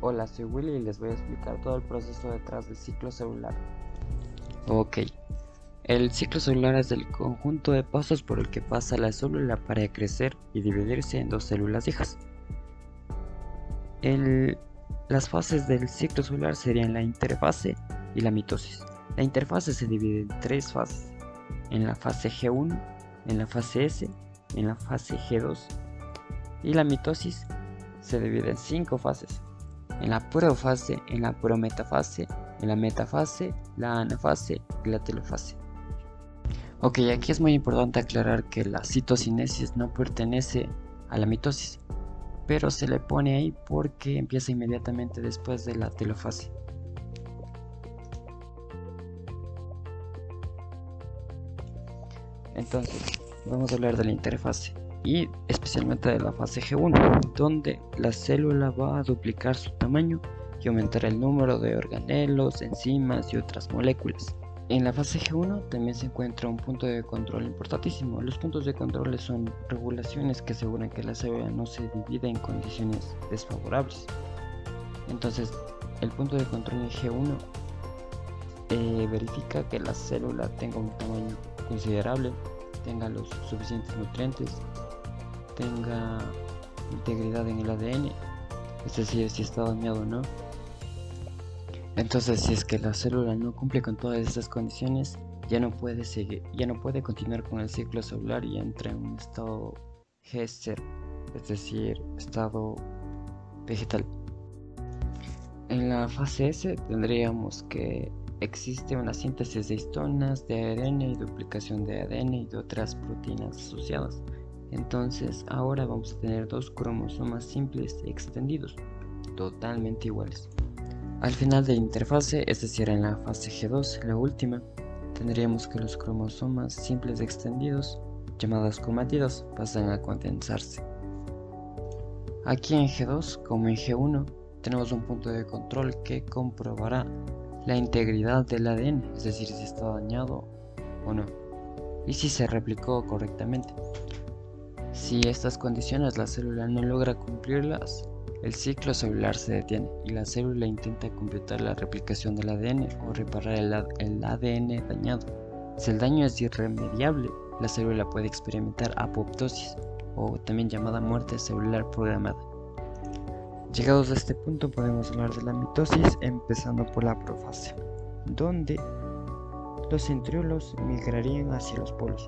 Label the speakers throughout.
Speaker 1: Hola, soy Willy y les voy a explicar todo el proceso detrás del ciclo celular. Ok, el ciclo celular es el conjunto de pasos por el que pasa la célula para crecer y dividirse en dos células hijas. Las fases del ciclo celular serían la interfase y la mitosis. La interfase se divide en tres fases: en la fase G1, en la fase S, en la fase G2, y la mitosis se divide en 5 fases: en la profase, en la prometafase, en la metafase, la anafase y la telofase. Ok, aquí es muy importante aclarar que la citocinesis no pertenece a la mitosis, pero se le pone ahí porque empieza inmediatamente después de la telofase. Entonces, vamos a hablar de la interfase y especialmente de la fase G1, donde la célula va a duplicar su tamaño y aumentar el número de organelos, enzimas y otras moléculas. En la fase G1 también se encuentra un punto de control importantísimo. Los puntos de control son regulaciones que aseguran que la célula no se divida en condiciones desfavorables. Entonces, el punto de control en G1 verifica que la célula tenga un tamaño considerable, tenga los suficientes nutrientes, tenga integridad en el ADN, es decir, si está dañado o no. Entonces, si es que la célula no cumple con todas estas condiciones, ya no puede continuar con el ciclo celular y entra en un estado G0, es decir, estado vegetal. En la fase S tendríamos que existe una síntesis de histonas, de ARN y duplicación de ADN y de otras proteínas asociadas. Entonces ahora vamos a tener dos cromosomas simples extendidos, totalmente iguales. Al final de la interfase, es decir, en la fase G2, la última, tendríamos que los cromosomas simples extendidos, llamadas cromátidos, pasan a condensarse. Aquí en G2, como en G1, tenemos un punto de control que comprobará la integridad del ADN, es decir, si está dañado o no, y si se replicó correctamente. Si estas condiciones la célula no logra cumplirlas, el ciclo celular se detiene y la célula intenta completar la replicación del ADN o reparar el ADN dañado. Si el daño es irremediable, la célula puede experimentar apoptosis, o también llamada muerte celular programada. Llegados a este punto podemos hablar de la mitosis, empezando por la profase, donde los centriolos migrarían hacia los polos,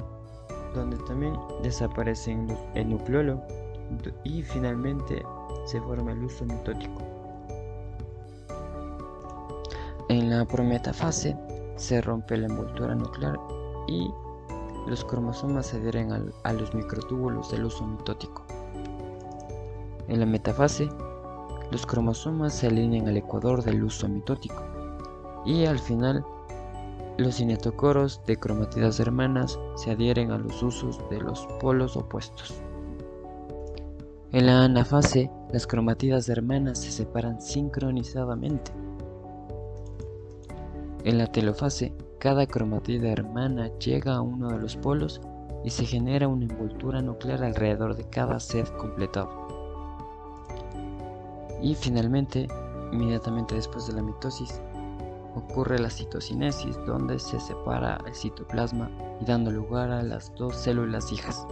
Speaker 1: donde también desaparecen el nucleolo y finalmente se forma el huso mitótico. En la prometafase se rompe la envoltura nuclear y los cromosomas se adhieren a los microtúbulos del huso mitótico. En la metafase, los cromosomas se alinean al ecuador del huso mitótico y al final los cinetocoros de cromátidas hermanas se adhieren a los husos de los polos opuestos. En la anafase, las cromátidas hermanas se separan sincronizadamente. En la telofase, cada cromatida hermana llega a uno de los polos y se genera una envoltura nuclear alrededor de cada set completado. Y finalmente, inmediatamente después de la mitosis, ocurre la citocinesis, donde se separa el citoplasma y dando lugar a las dos células hijas.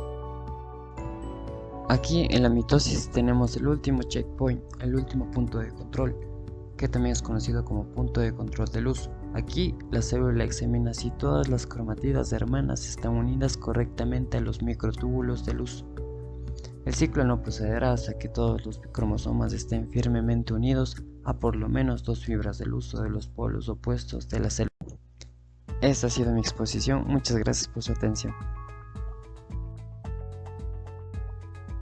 Speaker 1: Aquí en la mitosis tenemos el último checkpoint, el último punto de control, que también es conocido como punto de control del huso. Aquí la célula examina si todas las cromátidas hermanas están unidas correctamente a los microtúbulos del huso. El ciclo no procederá hasta que todos los cromosomas estén firmemente unidos a por lo menos dos fibras del huso de los polos opuestos de la célula. Esta ha sido mi exposición, muchas gracias por su atención.